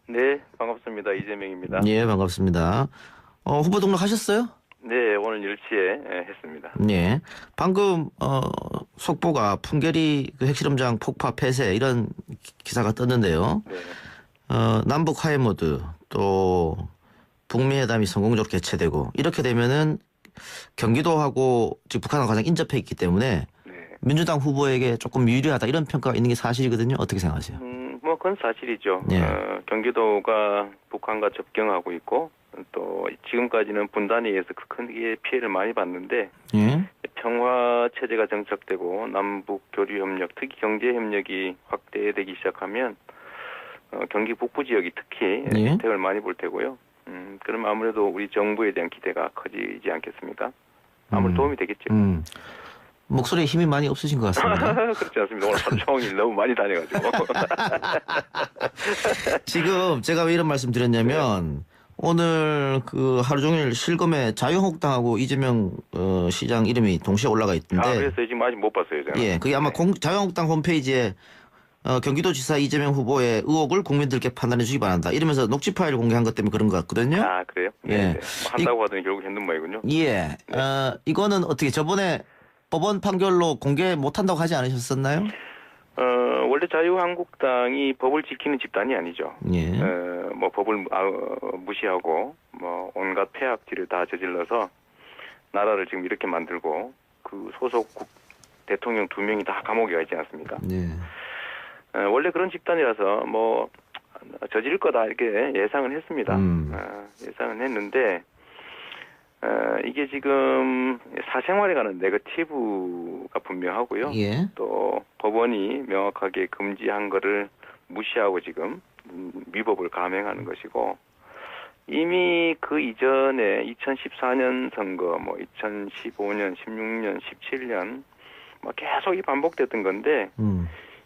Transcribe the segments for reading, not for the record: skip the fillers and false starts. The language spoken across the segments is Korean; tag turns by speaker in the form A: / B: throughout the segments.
A: 네, 반갑습니다. 이재명입니다.
B: 예, 반갑습니다. 후보 등록하셨어요?
A: 네, 오늘 10시에 했습니다.
B: 예. 방금, 속보가 풍계리 그 핵실험장 폭파 폐쇄 이런 기사가 떴는데요.
A: 네,
B: 남북 화해 모드 또 북미 회담이 성공적으로 개최되고 이렇게 되면은 경기도하고 지금 북한하고 가장 인접해 있기 때문에
A: 네.
B: 민주당 후보에게 조금 유리하다 이런 평가가 있는 게 사실이거든요. 어떻게 생각하세요?
A: 뭐 그건 사실이죠.
B: 예.
A: 경기도가 북한과 접경하고 있고 또 지금까지는 분단에 의해서 크게 피해를 많이 봤는데
B: 예.
A: 평화 체제가 정착되고 남북 교류 협력, 특히 경제 협력이 확대되기 시작하면 경기 북부 지역이 특히
B: 예.
A: 혜택을 많이 볼 테고요. 그럼 아무래도 우리 정부에 대한 기대가 커지지 않겠습니까? 아무래도 도움이 되겠죠.
B: 목소리에 힘이 많이 없으신 것 같습니다.
A: 그렇지 않습니다. 오늘 하루 종일 너무 많이 다녀가지고.
B: 지금 제가 왜 이런 말씀 드렸냐면 오늘 그 하루 종일 실검에 자유한국당하고 이재명 시장 이름이 동시에 올라가 있던데.
A: 그래서 지금 아직 못 봤어요, 제가.
B: 예, 그게 아마 자유한국당 홈페이지에 경기도지사 이재명 후보의 의혹을 국민들께 판단해 주기 바란다. 이러면서 녹취 파일을 공개한 것 때문에 그런 것 같거든요.
A: 그래요?
B: 예.
A: 네. 뭐 한다고 하더니 결국 했는 모양이군요.
B: 예. 이거는 어떻게 저번에 법원 판결로 공개 못 한다고 하지 않으셨었나요?
A: 원래 자유한국당이 법을 지키는 집단이 아니죠.
B: 예.
A: 뭐 법을 무시하고 뭐 온갖 폐악질을 다 저질러서 나라를 지금 이렇게 만들고 그 소속 대통령 2명이 다 감옥에 가 있지 않습니까?
B: 예.
A: 원래 그런 집단이라서 뭐 저지를 거다 이렇게 예상은 했습니다. 예상은 했는데 이게 지금 사생활에 관한 네거티브가 분명하고요.
B: 예.
A: 또 법원이 명확하게 금지한 거를 무시하고 지금 위법을 감행하는 것이고 이미 그 이전에 2014년 선거, 뭐 2015년, 16년, 17년 뭐 계속 이 반복됐던 건데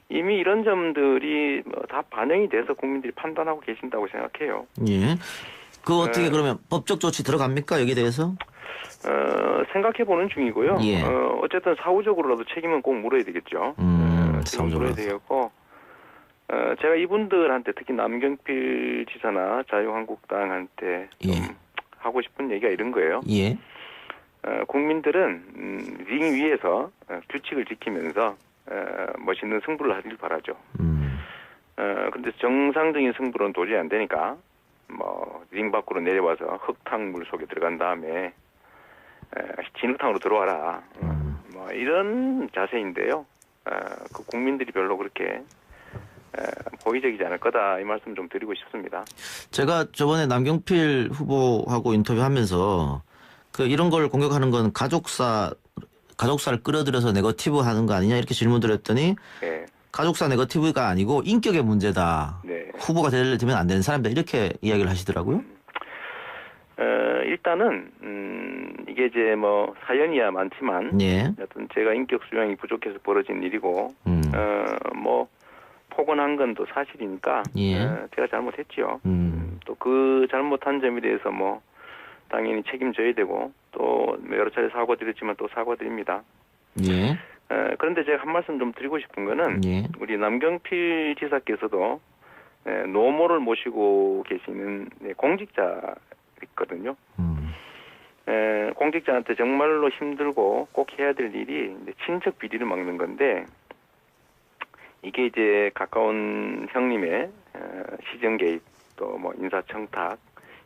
A: 이미 이런 점들이 다 반영이 돼서 국민들이 판단하고 계신다고 생각해요.
B: 예. 그 어떻게 그러면 법적 조치 들어갑니까? 여기에 대해서?
A: 생각해보는 중이고요.
B: 예.
A: 어쨌든 사후적으로라도 책임은 꼭 물어야 되겠죠. 책임 물어야 되겠고, 제가 이분들한테 특히 남경필 지사나 자유한국당한테 좀
B: 예.
A: 하고 싶은 얘기가 이런 거예요.
B: 예.
A: 국민들은 링 위에서 규칙을 지키면서 멋있는 승부를 하길 바라죠. 근데 정상적인 승부로는 도저히 안 되니까 뭐 링 밖으로 내려와서 흙탕물 속에 들어간 다음에 진흙탕으로 들어와라. 뭐 이런 자세인데요. 그 국민들이 별로 그렇게 호의적이지 않을 거다 이 말씀 좀 드리고 싶습니다.
B: 제가 저번에 남경필 후보하고 인터뷰하면서 그 이런 걸 공격하는 건 가족사를 끌어들여서 네거티브 하는 거 아니냐 이렇게 질문드렸더니
A: 네.
B: 가족사 네거티브가 아니고 인격의 문제다.
A: 네.
B: 후보가 되면 안 되는 사람이다. 이렇게 이야기를 하시더라고요.
A: 일단은 이게 이제 뭐 사연이야 많지만
B: 예.
A: 어떤 제가 인격 수양이 부족해서 벌어진 일이고 뭐 폭언한 건 또 사실이니까
B: 예.
A: 제가 잘못했죠. 또 그 잘못한 점에 대해서 뭐 당연히 책임져야 되고 또 여러 차례 사과드렸지만 또 사과드립니다.
B: 예.
A: 그런데 제가 한 말씀 좀 드리고 싶은 거는
B: 예.
A: 우리 남경필 지사께서도 노모를 모시고 계시는 공직자 있거든요. 공직자한테 정말로 힘들고 꼭 해야 될 일이 이제 친척 비리를 막는 건데 이게 이제 가까운 형님의 시정 개입 또 뭐 인사청탁,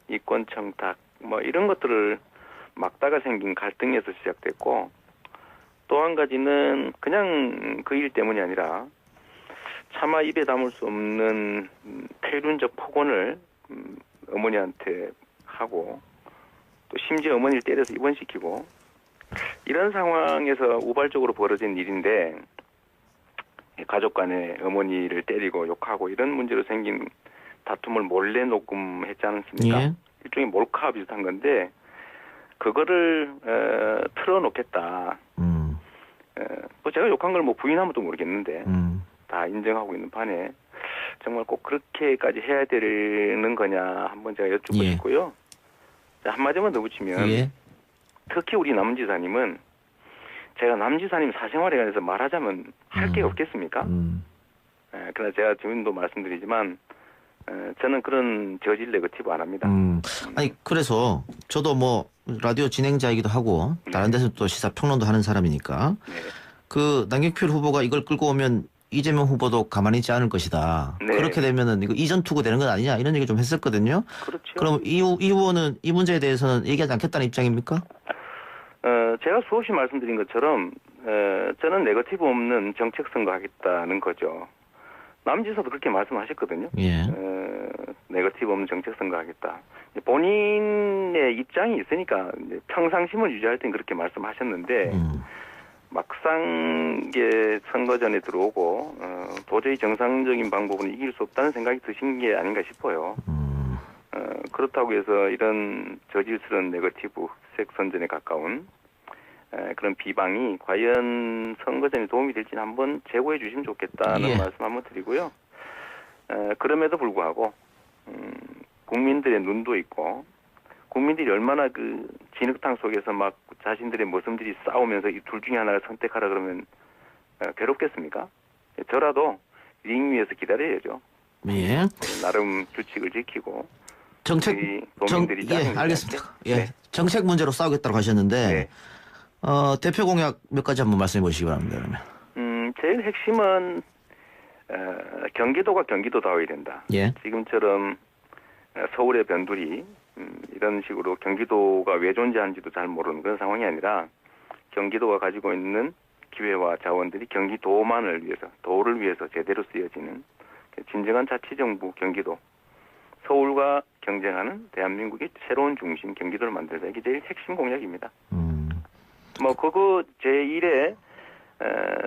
A: 이권청탁 뭐 이런 것들을 막다가 생긴 갈등에서 시작됐고 또 한 가지는 그냥 그 일 때문이 아니라 차마 입에 담을 수 없는 폐륜적 폭언을 어머니한테 하고 또 심지어 어머니를 때려서 입원시키고 이런 상황에서 우발적으로 벌어진 일인데 가족 간에 어머니를 때리고 욕하고 이런 문제로 생긴 다툼을 몰래 녹음했지 않습니까?
B: 예.
A: 일종의 몰카 비슷한 건데 그거를 틀어놓겠다. 뭐 제가 욕한 걸 뭐 부인하면 또 모르겠는데 다 인정하고 있는 판에 정말 꼭 그렇게까지 해야 되는 거냐 한번 제가 여쭙고
B: 예.
A: 싶고요. 자, 한마디만 더 붙이면
B: 예.
A: 특히 우리 남 지사님은 제가 남 지사님 사생활에 관해서 말하자면 할 게 없겠습니까? 그러나 제가 지금도 말씀드리지만 저는 그런 저질 네거티브 안 합니다.
B: 아니 그래서 저도 뭐 라디오 진행자이기도 하고 다른 데서 또 시사 평론도 하는 사람이니까
A: 네.
B: 그 남경필 후보가 이걸 끌고 오면 이재명 후보도 가만히 있지 않을 것이다.
A: 네.
B: 그렇게 되면은 이거 이전 투구 되는 건 아니냐 이런 얘기 좀 했었거든요.
A: 그렇죠.
B: 그럼 이 후보는 이 문제에 대해서는 얘기하지 않겠다는 입장입니까?
A: 제가 수없이 말씀드린 것처럼 저는 네거티브 없는 정책 선거하겠다는 거죠. 남지사도 그렇게 말씀하셨거든요.
B: 예.
A: 네거티브 없는 정책 선거하겠다. 본인의 입장이 있으니까 이제 평상심을 유지할 땐 그렇게 말씀하셨는데 막상 이게 선거전에 들어오고 도저히 정상적인 방법은 이길 수 없다는 생각이 드신 게 아닌가 싶어요. 그렇다고 해서 이런 저질스러운 네거티브 흑색 선전에 가까운 그런 비방이 과연 선거전에 도움이 될지는 한번 재고해 주시면 좋겠다는
B: 예.
A: 말씀 한번 드리고요. 그럼에도 불구하고 국민들의 눈도 있고 국민들이 얼마나 그 진흙탕 속에서 막 자신들의 모습들이 싸우면서 이 둘 중에 하나를 선택하라 그러면 괴롭겠습니까? 저라도 링 위에서 기다려야죠.
B: 예.
A: 나름 규칙을 지키고
B: 정책
A: 도민들이
B: 예, 알겠습니다. 예.
A: 네.
B: 정책 문제로 싸우겠다고 하셨는데
A: 네.
B: 대표 공약 몇 가지 한번 말씀해 보시기 바랍니다. 그러면.
A: 제일 핵심은 경기도가 경기도다워야 된다.
B: 예.
A: 지금처럼 서울의 변두리 이런 식으로 경기도가 왜 존재하는지도 잘 모르는 그런 상황이 아니라 경기도가 가지고 있는 기회와 자원들이 경기도만을 위해서 도를 위해서 제대로 쓰여지는 진정한 자치정부 경기도 서울과 경쟁하는 대한민국의 새로운 중심 경기도를 만들자. 이게 제일 핵심 공약입니다. 뭐 그거 제1의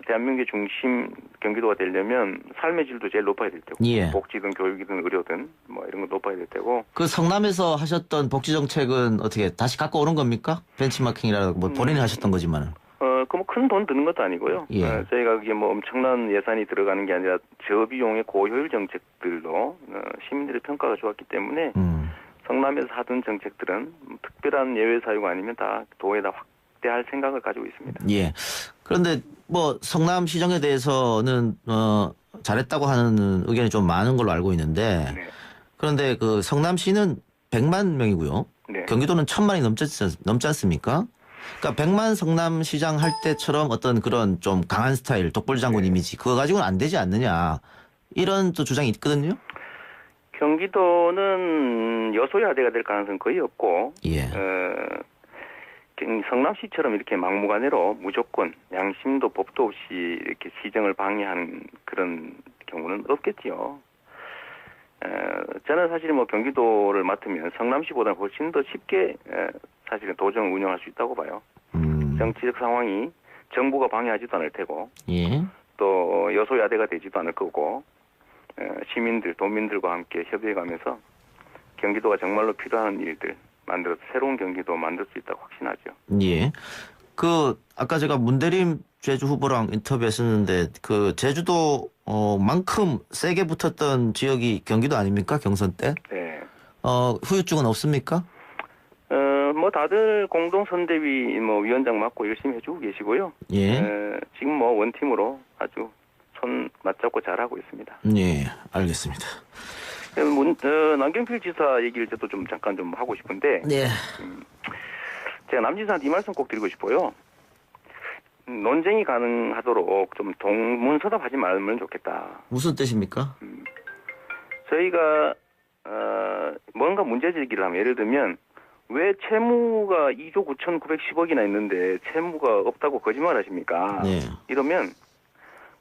A: 대한민국의 중심 경기도가 되려면 삶의 질도 제일 높아야 될 테고
B: 예.
A: 복지든 교육이든 의료든 뭐 이런 거 높아야 될 테고
B: 그 성남에서 하셨던 복지 정책은 어떻게 다시 갖고 오는 겁니까? 벤치마킹이라고 뭐 본인이 하셨던 거지만은.
A: 그 뭐 큰 돈 드는 것도 아니고요.
B: 예.
A: 저희가 그게 뭐 엄청난 예산이 들어가는 게 아니라 저비용의 고효율 정책들로 시민들의 평가가 좋았기 때문에 성남에서 하던 정책들은 특별한 예외 사유가 아니면 다 도에다 확대할 생각을 가지고 있습니다.
B: 예. 그런데 뭐 성남시정에 대해서는 잘했다고 하는 의견이 좀 많은 걸로 알고 있는데
A: 네.
B: 그런데 그 성남시는 100만 명이고요.
A: 네.
B: 경기도는 1000만이 넘지 않습니까? 그러니까 100만 성남시장 할 때처럼 어떤 그런 좀 강한 스타일, 독불장군 이미지 그거 가지고는 안 되지 않느냐 이런 또 주장이 있거든요.
A: 경기도는 여소야대가 될 가능성은 거의 없고
B: 예.
A: 성남시처럼 이렇게 막무가내로 무조건 양심도 법도 없이 이렇게 시정을 방해하는 그런 경우는 없겠지요. 저는 사실 뭐 경기도를 맡으면 성남시보다는 훨씬 더 쉽게 사실은 도정을 운영할 수 있다고 봐요. 정치적 상황이 정부가 방해하지도 않을 테고
B: 예.
A: 또 여소야대가 되지도 않을 거고 시민들, 도민들과 함께 협의해가면서 경기도가 정말로 필요한 일들 만들어서 새로운 경기도 만들 수 있다고 확신하죠.
B: 예. 그 아까 제가 문대림 제주 후보랑 인터뷰했었는데 그 제주도 만큼 세게 붙었던 지역이 경기도 아닙니까? 경선 때?
A: 네.
B: 후유증은 없습니까?
A: 뭐 다들 공동선대위 뭐 위원장 맡고 열심히 해주고 계시고요.
B: 예.
A: 지금 뭐 원팀으로 아주 손 맞잡고 잘하고 있습니다.
B: 예, 알겠습니다.
A: 남경필 지사 얘기를 저도 좀 잠깐 좀 하고 싶은데
B: 네.
A: 제가 남 지사한테 이 말씀 꼭 드리고 싶어요. 논쟁이 가능하도록 좀 동문서답하지 말면 좋겠다.
B: 무슨 뜻입니까?
A: 저희가 뭔가 문제 제기를 하면 예를 들면 왜 채무가 2조 9,910억이나 있는데 채무가 없다고 거짓말 하십니까?
B: 네.
A: 이러면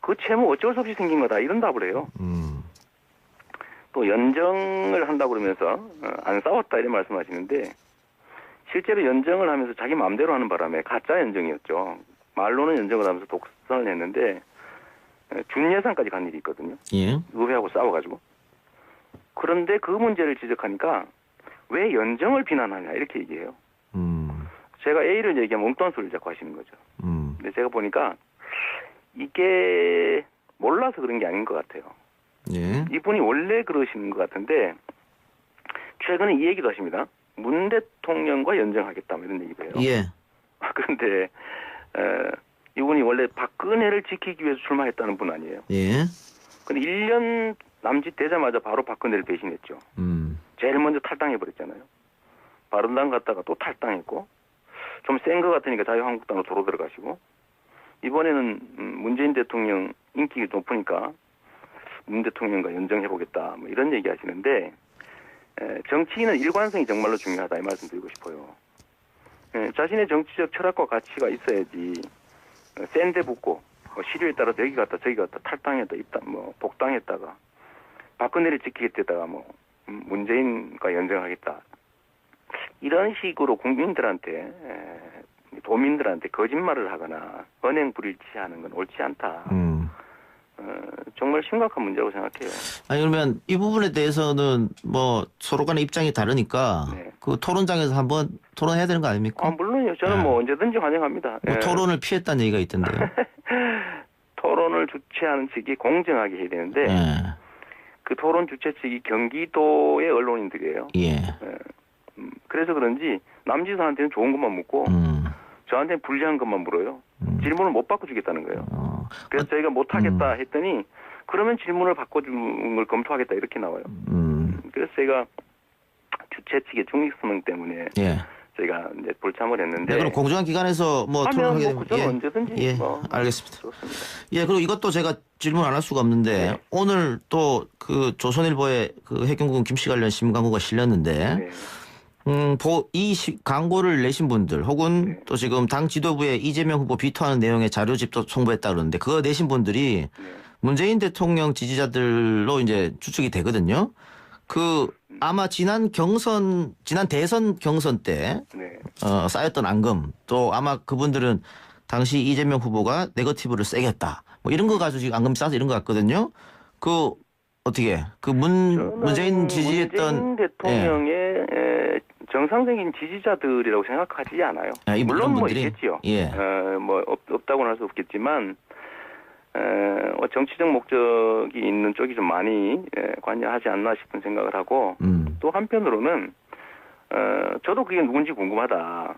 A: 그 채무 어쩔 수 없이 생긴 거다 이런 답을 해요. 또 연정을 한다고 그러면서 안 싸웠다 이런 말씀하시는데 실제로 연정을 하면서 자기 마음대로 하는 바람에 가짜 연정이었죠. 말로는 연정을 하면서 독선을 했는데 준예산까지 간 일이 있거든요.
B: 예.
A: 의회하고 싸워가지고. 그런데 그 문제를 지적하니까 왜 연정을 비난하냐 이렇게 얘기해요. 제가 A를 얘기하면 엉뚱한 소리를 자꾸 하시는 거죠. 근데 제가 보니까 이게 몰라서 그런 게 아닌 것 같아요.
B: 예.
A: 이분이 원래 그러시는 것 같은데 최근에 이 얘기도 하십니다. 문 대통령과 연정하겠다 이런 얘기도 해요.
B: 예.
A: 그런데 이분이 원래 박근혜를 지키기 위해서 출마했다는 분 아니에요.
B: 예.
A: 근데 1년 남짓 되자마자 바로 박근혜를 배신했죠. 제일 먼저 탈당해버렸잖아요. 바른당 갔다가 또 탈당했고, 좀 센 것 같으니까 자유한국당으로 도로 들어가시고, 이번에는 문재인 대통령 인기가 높으니까 문 대통령과 연정해보겠다, 뭐 이런 얘기 하시는데, 정치인은 일관성이 정말로 중요하다, 이 말씀 드리고 싶어요. 자신의 정치적 철학과 가치가 있어야지, 센 데 붙고, 시류에 따라 여기 갔다 저기 갔다 탈당했다, 복당했다가, 박근혜를 지키겠다가 문재인과 연정하겠다. 이런 식으로 국민들한테, 도민들한테 거짓말을 하거나 언행 불일치하는 건 옳지 않다. 정말 심각한 문제라고 생각해요.
B: 아니 그러면 이 부분에 대해서는 뭐 서로 간의 입장이 다르니까
A: 네.
B: 그 토론장에서 한번 토론해야 되는 거 아닙니까?
A: 물론요. 저는 뭐 언제든지 환영합니다.
B: 뭐 토론을 피했다는 얘기가 있던데요.
A: 토론을 주최하는 측이 공정하게 해야 되는데 그 토론 주최 측이 경기도의 언론인들이에요.
B: 예.
A: 그래서 그런지 남지선한테는 좋은 것만 묻고 저한테는 불리한 것만 물어요. 질문을 못 바꿔주겠다는 거예요. 그래서 저희가 못하겠다 했더니 그러면 질문을 바꿔주는 걸 검토하겠다 이렇게 나와요. 그래서 저희가 주최 측의 중립성 때문에 저희가 이제 불참을 했는데.
B: 네, 그럼 공정한 기관에서 뭐 토론하게 되면
A: 그건 언제든지
B: 알겠습니다.
A: 좋습니다.
B: 예, 그리고 이것도 제가 질문 안 할 수가 없는데 오늘 또 그 조선일보에 그 해경군 김씨 관련 신문 광고가 실렸는데. 이 광고를 내신 분들 혹은 또 지금 당 지도부에 이재명 후보 비토하는 내용의 자료집도 송부했다 그러는데 그거 내신 분들이 문재인 대통령 지지자들로 이제 추측이 되거든요. 그 아마 지난 대선 경선 때 쌓였던 앙금 또 아마 그분들은 당시 이재명 후보가 네거티브를 세게 했다. 뭐 이런 거 가지고 지금 앙금 쌓아서 이런 것 같거든요. 그 어떻게 그 문재인 지지했던
A: 문재인 대통령의 정상적인 지지자들이라고 생각하지 않아요. 물론 뭐 있겠지요. 뭐 없다고는 할 수 없겠지만 정치적 목적이 있는 쪽이 좀 많이 관여하지 않나 싶은 생각을 하고 또 한편으로는 저도 그게 누군지 궁금하다.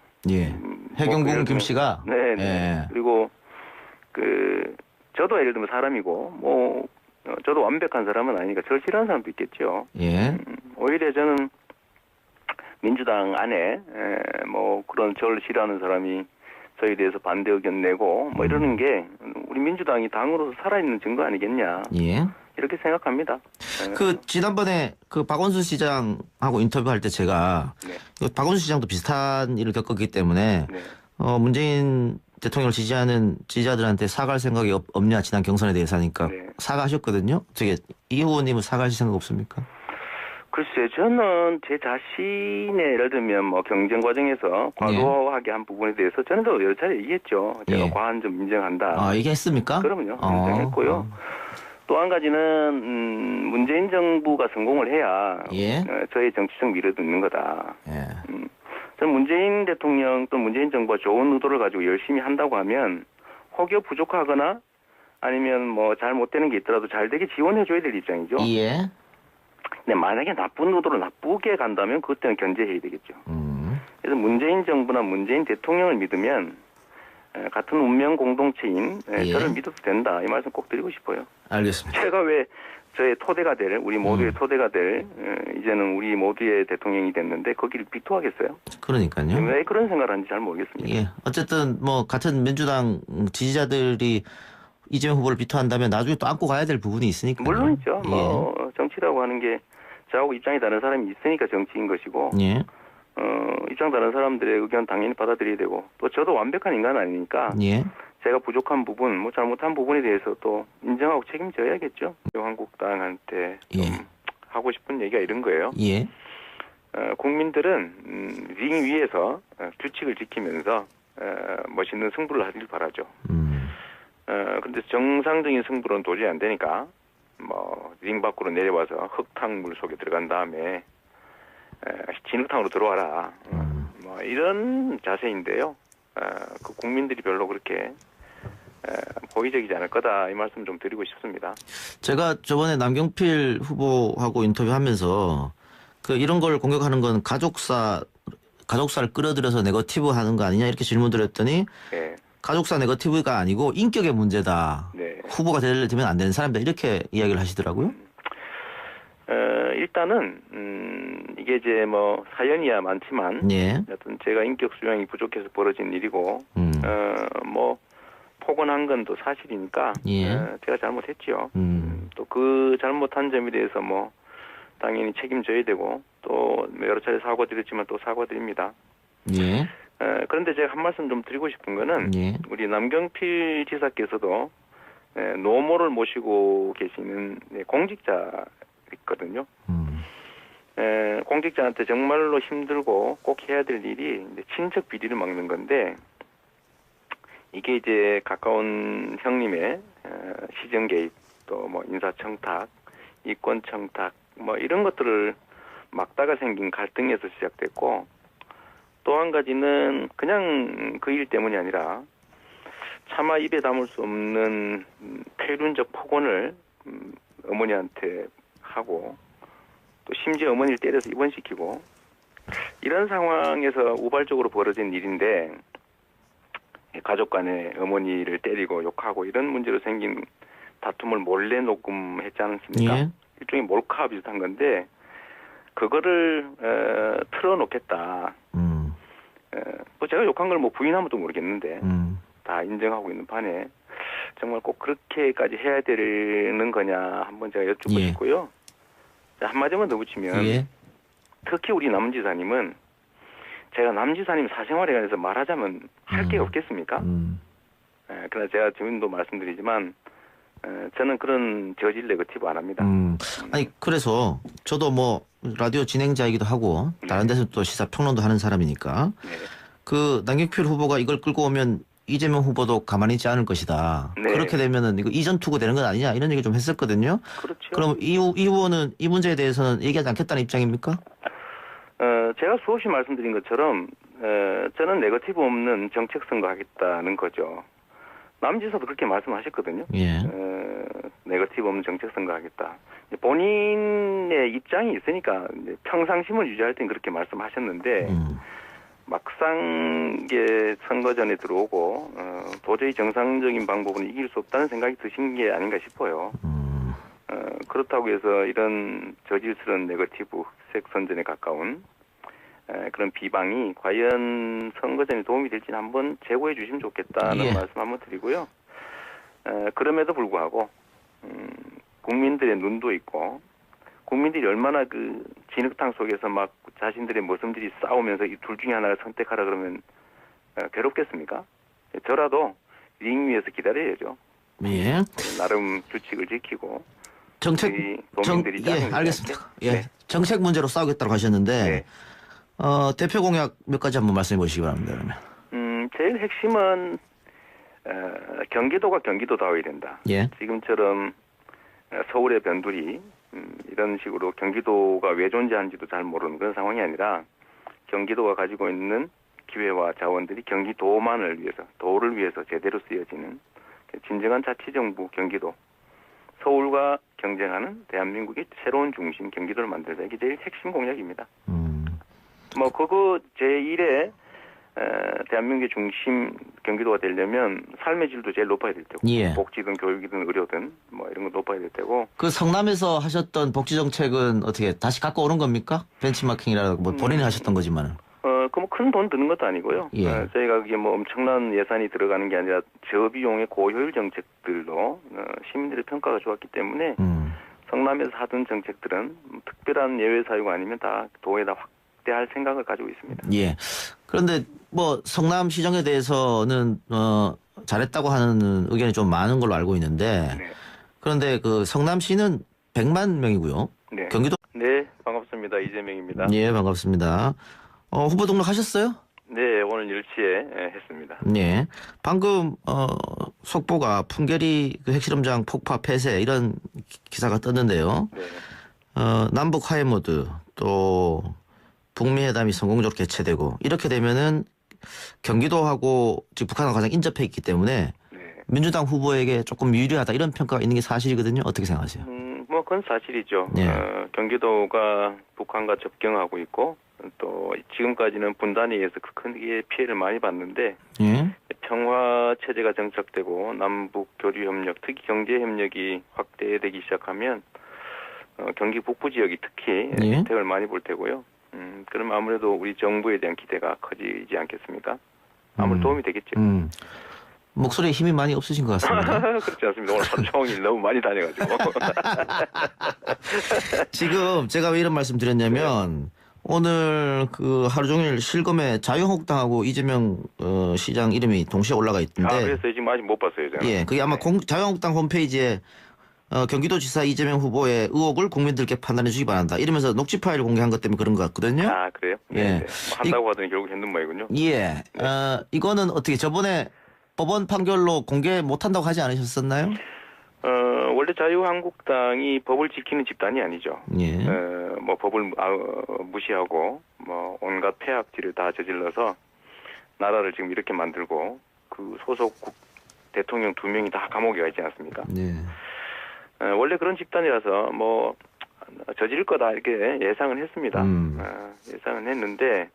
B: 해경군 김 씨가
A: 그리고 저도 예를 들면 사람이고 저도 완벽한 사람은 아니니까 절 싫어하는 사람도 있겠죠. 오히려 저는 민주당 안에 그런 저를 싫어하는 사람이 저에 대해서 반대 의견 내고 이러는 게 우리 민주당이 당으로서 살아있는 증거 아니겠냐. 이렇게 생각합니다.
B: 그 지난번에 그 박원순 시장하고 인터뷰할 때 제가 박원순 시장도 비슷한 일을 겪었기 때문에 문재인 대통령을 지지하는 지지자들한테 사과할 생각이 없냐 지난 경선에 대해서 하니까 사과하셨거든요. 이 후보님은 사과하실 생각 없습니까?
A: 글쎄, 저는 제 자신의 예를 들면 경쟁 과정에서 과도하게 한 부분에 대해서 저는 또 여러 차례 얘기했죠. 제가 과한 점 인정한다.
B: 얘기했습니까?
A: 그럼요. 인정했고요. 또 한 가지는 문재인 정부가 성공을 해야 저의 정치적 미래도 있는 거다. 저는 문재인 대통령 또 문재인 정부가 좋은 의도를 가지고 열심히 한다고 하면 혹여 부족하거나 아니면 잘 못되는 게 있더라도 잘 되게 지원해줘야 될 입장이죠. 근데 만약에 나쁜 의도로 나쁘게 간다면 그때는 견제해야 되겠죠. 그래서 문재인 정부나 문재인 대통령을 믿으면 같은 운명 공동체인 저를 믿어도 된다. 이 말씀 꼭 드리고 싶어요.
B: 알겠습니다.
A: 제가 왜 저의 토대가 될 우리 모두의 토대가 될 이제는 우리 모두의 대통령이 됐는데 거기를 비토하겠어요?
B: 그러니까요.
A: 왜 그런 생각을 하는지 잘 모르겠습니다.
B: 어쨌든 같은 민주당 지지자들이 이재명 후보를 비토한다면 나중에 또 안고 가야 될 부분이 있으니까.
A: 물론이죠. 정치라고 하는 게 저하고 입장이 다른 사람이 있으니까 정치인 것이고 입장 다른 사람들의 의견 당연히 받아들여야 되고 또 저도 완벽한 인간은 아니니까 제가 부족한 부분, 잘못한 부분에 대해서 또 인정하고 책임져야겠죠. 한국당한테 좀 하고 싶은 얘기가 이런 거예요. 국민들은 링 위에서 규칙을 지키면서 멋있는 승부를 하길 바라죠. 근데 정상적인 승부는 도저히 안 되니까 링 밖으로 내려와서 흙탕물 속에 들어간 다음에 진흙탕으로 들어와라. 이런 자세인데요. 그 국민들이 별로 그렇게 호의적이지 않을 거다 이 말씀 좀 드리고 싶습니다.
B: 제가 저번에 남경필 후보하고 인터뷰하면서 이런 걸 공격하는 건 가족사를 끌어들여서 네거티브 하는 거 아니냐 이렇게 질문 드렸더니 가족사 네거티브가 아니고 인격의 문제다. 후보가 되면 안 되는 사람이다 이렇게 이야기를 하시더라고요.
A: 일단은 이게 이제 뭐 사연이야 많지만
B: 예.
A: 어떤 제가 인격 수양이 부족해서 벌어진 일이고 뭐 폭언한 건 또 사실이니까
B: 예.
A: 제가 잘못했지요. 또 그 잘못한 점에 대해서 뭐 당연히 책임져야 되고 또 여러 차례 사과드렸지만 또 사과드립니다.
B: 예.
A: 그런데 제가 한 말씀 좀 드리고 싶은 거는
B: 예.
A: 우리 남경필 지사께서도 노모를 모시고 계시는 공직자 있거든요. 공직자한테 정말로 힘들고 꼭 해야 될 일이 이제 친척 비리를 막는 건데 이게 이제 가까운 형님의 시정 개입 또 뭐 인사청탁, 이권청탁 뭐 이런 것들을 막다가 생긴 갈등에서 시작됐고 또 한 가지는 그냥 그 일 때문이 아니라 차마 입에 담을 수 없는 폐륜적 폭언을 어머니한테 하고 또 심지어 어머니를 때려서 입원시키고 이런 상황에서 우발적으로 벌어진 일인데 가족 간에 어머니를 때리고 욕하고 이런 문제로 생긴 다툼을 몰래 녹음했지 않습니까?
B: 예.
A: 일종의 몰카 비슷한 건데 그거를 틀어놓겠다. 뭐 제가 욕한 걸 뭐 부인하면도 모르겠는데 다 인정하고 있는 판에 정말 꼭 그렇게까지 해야 되는 거냐 한번 제가 여쭙고
B: 예.
A: 싶고요. 자, 한마디만 더 붙이면
B: 예.
A: 특히 우리 남지사님은 제가 남지사님 사생활에 관해서 말하자면 할 게 없겠습니까? 그러나 제가 지금도 말씀드리지만 저는 그런 저질 네거티브 안 합니다.
B: 아니 그래서 저도 뭐 라디오 진행자이기도 하고 다른 데서 또 시사 평론도 하는 사람이니까
A: 네.
B: 그 남경필 후보가 이걸 끌고 오면 이재명 후보도 가만히 있지 않을 것이다.
A: 네.
B: 그렇게 되면은 이거 이전 투구 되는 건 아니냐 이런 얘기 좀 했었거든요.
A: 그렇죠.
B: 그럼 이 후보는 이 문제에 대해서는 얘기하지 않겠다는 입장입니까?
A: 제가 수없이 말씀드린 것처럼 저는 네거티브 없는 정책 선거하겠다는 거죠. 남지사도 그렇게 말씀하셨거든요.
B: 예.
A: 네거티브 없는 정책 선거하겠다. 본인의 입장이 있으니까 평상심을 유지할 땐 그렇게 말씀하셨는데 막상 이게 선거전에 들어오고 도저히 정상적인 방법은 이길 수 없다는 생각이 드신 게 아닌가 싶어요. 그렇다고 해서 이런 저질스러운 네거티브 흑색 선전에 가까운 그런 비방이 과연 선거전에 도움이 될지는 한번 제고해 주시면 좋겠다는
B: 예.
A: 말씀 한번 드리고요. 그럼에도 불구하고 국민들의 눈도 있고 국민들이 얼마나 그 진흙탕 속에서 막 자신들의 모습들이 싸우면서 이 둘 중에 하나를 선택하라 그러면 괴롭겠습니까? 저라도 링 위에서 기다려야죠.
B: 예.
A: 나름 규칙을 지키고
B: 정책
A: 도민들이
B: 예, 알겠습니다. 예.
A: 네.
B: 정책 문제로 싸우겠다고 하셨는데
A: 네.
B: 대표 공약 몇 가지 한번 말씀해 보시기 바랍니다. 그러면.
A: 제일 핵심은 경기도가 경기도다워야 된다.
B: 예.
A: 지금처럼 서울의 변두리 이런 식으로 경기도가 왜 존재하는지도 잘 모르는 그런 상황이 아니라 경기도가 가지고 있는 기회와 자원들이 경기도만을 위해서 도를 위해서 제대로 쓰여지는 진정한 자치정부 경기도 서울과 경쟁하는 대한민국의 새로운 중심 경기도를 만들자. 이게 제일 핵심 공약입니다. 뭐 그거 제1의 대한민국의 중심 경기도가 되려면 삶의 질도 제일 높아야 될 테고
B: 예.
A: 복지든 교육이든 의료든 뭐 이런 거 높아야 될 테고
B: 그 성남에서 하셨던 복지 정책은 어떻게 다시 갖고 오는 겁니까? 벤치마킹이라고 뭐 본인이 하셨던 거지만은.
A: 그 뭐 큰 돈 드는 것도 아니고요.
B: 예.
A: 저희가 그게 뭐 엄청난 예산이 들어가는 게 아니라 저비용의 고효율 정책들로 시민들의 평가가 좋았기 때문에 성남에서 하던 정책들은 특별한 예외 사유가 아니면 다 도에다 확대할 생각을 가지고 있습니다.
B: 예. 그런데 뭐 성남 시정에 대해서는 잘했다고 하는 의견이 좀 많은 걸로 알고 있는데
A: 네.
B: 그런데 그 성남시는 100만 명이고요.
A: 네.
B: 경기도
A: 네, 반갑습니다. 이재명입니다.
B: 예, 반갑습니다. 후보 등록하셨어요?
A: 네, 오늘 10시에 했습니다.
B: 네. 방금 속보가 풍계리 그 핵실험장 폭파 폐쇄 이런 기사가 떴는데요.
A: 네.
B: 남북 화해 모드 또 북미 회담이 성공적으로 개최되고 이렇게 되면은 경기도하고 지금 북한하고 가장 인접해 있기 때문에
A: 네.
B: 민주당 후보에게 조금 유리하다 이런 평가가 있는 게 사실이거든요. 어떻게 생각하세요?
A: 뭐 그건 사실이죠.
B: 네.
A: 경기도가 북한과 접경하고 있고 또 지금까지는 분단에 의해서 크게 피해를 많이 봤는데
B: 예.
A: 평화 체제가 정착되고 남북 교류 협력, 특히 경제 협력이 확대되기 시작하면 경기 북부 지역이 특히
B: 예.
A: 혜택을 많이 볼 테고요. 그러면 아무래도 우리 정부에 대한 기대가 커지지 않겠습니까? 아무래도 도움이 되겠죠.
B: 목소리에 힘이 많이 없으신 것 같습니다.
A: 그렇지 않습니다. 오늘 하루 종일 너무 많이 다녀가지고.
B: 지금 제가 왜 이런 말씀 드렸냐면 오늘 그 하루 종일 실검에 자유한국당하고 이재명 시장 이름이 동시에 올라가 있던데.
A: 그래서 지금 아직 못 봤어요, 저는.
B: 예, 그게 아마 자유한국당 홈페이지에 경기도지사 이재명 후보의 의혹을 국민들께 판단해 주기 바란다. 이러면서 녹취 파일을 공개한 것 때문에 그런 것 같거든요.
A: 그래요?
B: 예.
A: 네. 뭐 한다고 하더니 결국 했는 모양이군요.
B: 예. 이거는 어떻게 저번에 법원 판결로 공개 못 한다고 하지 않으셨었나요?
A: 원래 자유한국당이 법을 지키는 집단이 아니죠.
B: 예.
A: 뭐 법을 무시하고 뭐 온갖 폐악질을 다 저질러서 나라를 지금 이렇게 만들고 그 소속 대통령 2명이 다 감옥에 가 있지 않습니까?
B: 네.
A: 원래 그런 집단이라서 뭐 저지를 거다 이렇게 예상은 했습니다. 예상은 했는데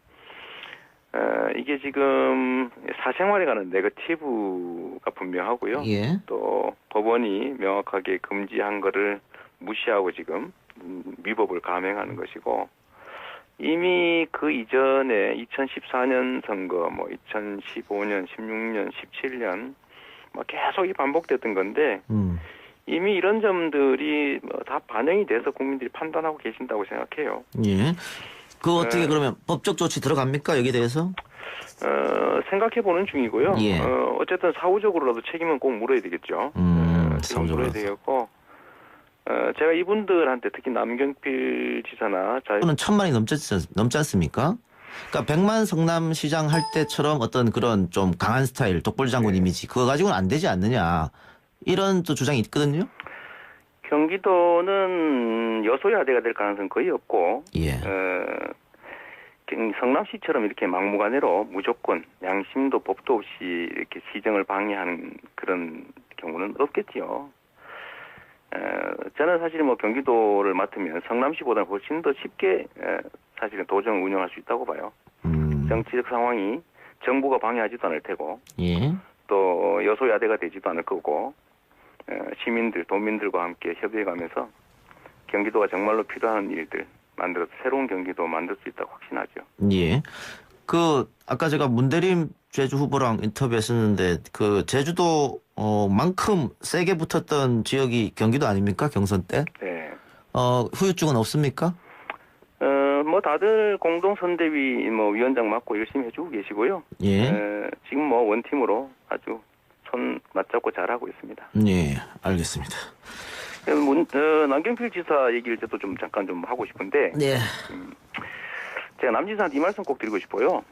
A: 이게 지금 사생활에 관한 네거티브가 분명하고요.
B: 예.
A: 또 법원이 명확하게 금지한 거를 무시하고 지금 위법을 감행하는 것이고 이미 그 이전에 2014년 선거, 뭐 2015년, 16년, 17년 뭐 계속 이 반복됐던 건데 이미 이런 점들이 다 반영이 돼서 국민들이 판단하고 계신다고 생각해요.
B: 예. 그 어떻게 그러면 법적 조치 들어갑니까 여기에 대해서?
A: 생각해보는 중이고요.
B: 예.
A: 어쨌든 사후적으로라도 책임은 꼭 물어야 되겠죠.
B: 사후적으로
A: 물어야 되겠고, 제가 이분들한테 특히 남경필 지사나
B: 저는 1,000만이 넘지 않습니까? 그러니까 백만 성남시장 할 때처럼 어떤 그런 좀 강한 스타일, 독불장군 이미지 그거 가지고는 안 되지 않느냐 이런 또 주장이 있거든요.
A: 경기도는 여소야대가 될 가능성은 거의 없고,
B: 예.
A: 성남시처럼 이렇게 막무가내로 무조건 양심도 법도 없이 이렇게 시정을 방해하는 그런 경우는 없겠지요. 저는 사실 뭐 경기도를 맡으면 성남시보다 훨씬 더 쉽게 사실은 도정을 운영할 수 있다고 봐요. 정치적 상황이 정부가 방해하지도 않을 테고,
B: 예.
A: 또 여소야대가 되지도 않을 거고, 시민들, 도민들과 함께 협의해가면서 경기도가 정말로 필요한 일들 만들어서 새로운 경기도 만들 수 있다고 확신하죠.
B: 예. 그 아까 제가 문대림 제주 후보랑 인터뷰했었는데 그 제주도 만큼 세게 붙었던 지역이 경기도 아닙니까? 경선 때?
A: 네.
B: 후유증은 없습니까?
A: 뭐 다들 공동선대위 뭐 위원장 맡고 열심히 해주고 계시고요.
B: 예.
A: 지금 뭐 원팀으로 아주 손 맞잡고 잘하고 있습니다.
B: 예, 알겠습니다.
A: 남경필 지사 얘기를 또 좀 잠깐 좀 하고 싶은데,
B: 네.
A: 제가 남 지사한테 이 말씀 꼭 드리고 싶어요.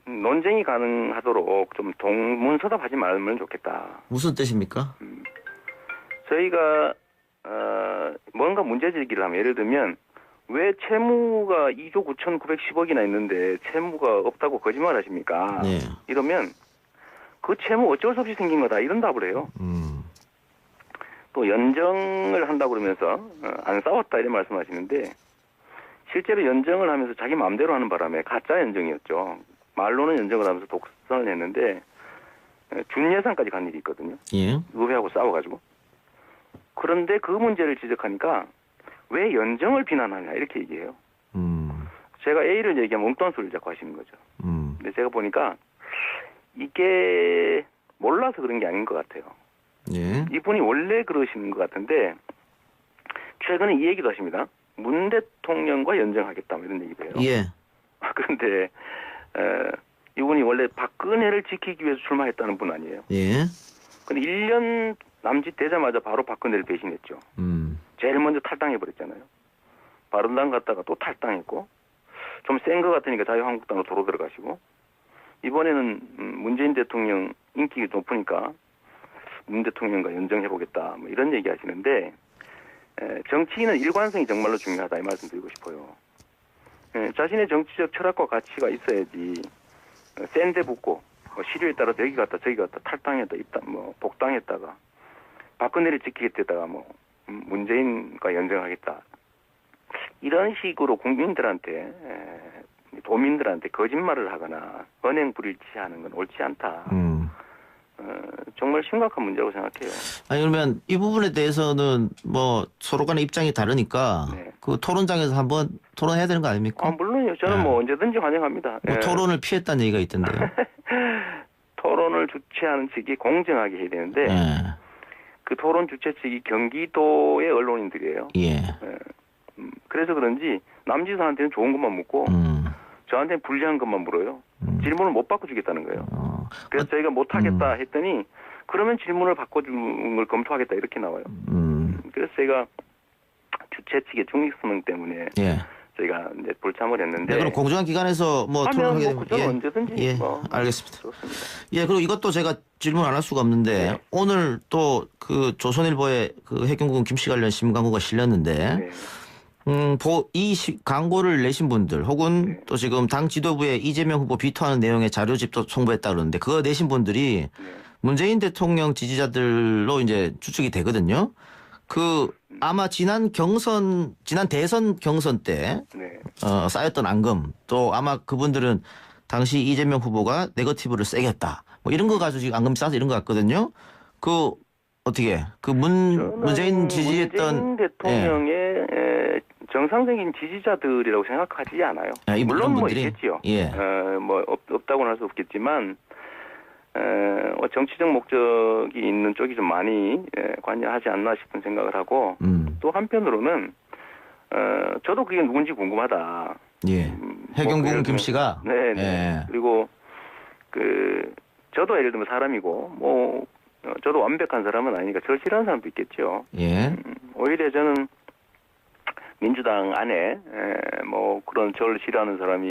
A: 논쟁이 가능하도록 좀 동문서답하지 말면 좋겠다.
B: 무슨 뜻입니까?
A: 저희가 뭔가 문제 제기를 하면 예를 들면 왜 채무가 2조 9,910억이나 있는데 채무가 없다고 거짓말하십니까?
B: 네.
A: 이러면 그 채무 어쩔 수 없이 생긴 거다 이런 답을 해요. 또 연정을 한다고 그러면서 안 싸웠다 이런 말씀하시는데 실제로 연정을 하면서 자기 마음대로 하는 바람에 가짜 연정이었죠. 말로는 연정을 하면서 독선을 했는데 준예산까지 간 일이 있거든요.
B: 예.
A: 의회하고 싸워가지고. 그런데 그 문제를 지적하니까 왜 연정을 비난하냐 이렇게 얘기해요. 제가 A를 얘기하면 엉뚱한 소리를 자꾸 하시는 거죠. 근데 제가 보니까 이게 몰라서 그런 게 아닌 것 같아요.
B: 예.
A: 이분이 원래 그러시는 것 같은데 최근에 이 얘기도 하십니다. 문 대통령과 연정하겠다 뭐 이런 얘기도 해요.
B: 예.
A: 그런데 이분이 원래 박근혜를 지키기 위해서 출마했다는 분 아니에요.
B: 예.
A: 근데 1년 남짓 되자마자 바로 박근혜를 배신했죠. 제일 먼저 탈당해버렸잖아요. 바른당 갔다가 또 탈당했고 좀 센 것 같으니까 자유한국당으로 도로 들어가시고 이번에는 문재인 대통령 인기가 높으니까 문 대통령과 연정해보겠다 뭐 이런 얘기 하시는데 정치인은 일관성이 정말로 중요하다 이 말씀드리고 싶어요. 자신의 정치적 철학과 가치가 있어야지 센데 붙고 뭐 시류에 따라 여기 갔다 저기 갔다 탈당했다 뭐 복당했다가 박근혜를 지키겠다가 뭐 문재인과 연정하겠다 이런 식으로 국민들한테 도민들한테 거짓말을 하거나 언행 불일치하는 건 옳지 않다. 정말 심각한 문제라고 생각해요.
B: 아니 그러면 이 부분에 대해서는 뭐 서로 간의 입장이 다르니까
A: 네.
B: 그 토론장에서 한번 토론해야 되는 거 아닙니까?
A: 물론요. 저는
B: 예.
A: 뭐 언제든지 환영합니다.
B: 뭐
A: 예.
B: 토론을 피했다는 얘기가 있던데요.
A: 토론을 주최하는 측이 공정하게 해야 되는데
B: 예.
A: 그 토론 주최 측이 경기도의 언론인들이에요.
B: 예.
A: 그래서 그런지 남지사한테는 좋은 것만 묻고 저한테는 불리한 것만 물어요. 질문을 못 바꿔주겠다는 거예요. 그래서 저희가 못하겠다 했더니 그러면 질문을 바꿔주는 걸 검토하겠다 이렇게 나와요. 그래서 저희가 주최 측의 중립성 때문에
B: 예.
A: 저희가 이제 불참을 했는데.
B: 네, 그럼 공정한 기관에서 뭐 토론하게 되면
A: 그저 언제든지
B: 예,
A: 뭐
B: 알겠습니다.
A: 좋습니다.
B: 예, 그리고 이것도 제가 질문 안 할 수가 없는데
A: 네.
B: 오늘 또 그 조선일보에 그 해경군 김씨 관련 신문 광고가 실렸는데
A: 네.
B: 광고를 내신 분들 혹은
A: 네.
B: 또 지금 당 지도부에 이재명 후보 비토하는 내용의 자료집도 송부했다 그러는데 그거 내신 분들이
A: 네.
B: 문재인 대통령 지지자들로 이제 추측이 되거든요. 그 아마 지난 대선 경선 때
A: 네.
B: 쌓였던 앙금 또 아마 그분들은 당시 이재명 후보가 네거티브를 세게 했다. 뭐 이런 거 가지고 지금 앙금이 쌓아서 이런 것 같거든요. 그 어떻게 그 문재인 지지했던
A: 문재인 대통령의 정상적인 지지자들이라고 생각하지 않아요.
B: 이
A: 물론 뭐
B: 분들이?
A: 있겠지요.
B: 예.
A: 뭐 없다고는 할 수 없겠지만 정치적 목적이 있는 쪽이 좀 많이 관여하지 않나 싶은 생각을 하고 또 한편으로는 저도 그게 누군지 궁금하다.
B: 예. 해경군 김 씨가
A: 네.
B: 예.
A: 그리고 저도 예를 들면 사람이고 뭐 저도 완벽한 사람은 아니니까 저를 싫어하는 사람도 있겠죠.
B: 예.
A: 오히려 저는 민주당 안에 뭐 그런 저를 싫어하는 사람이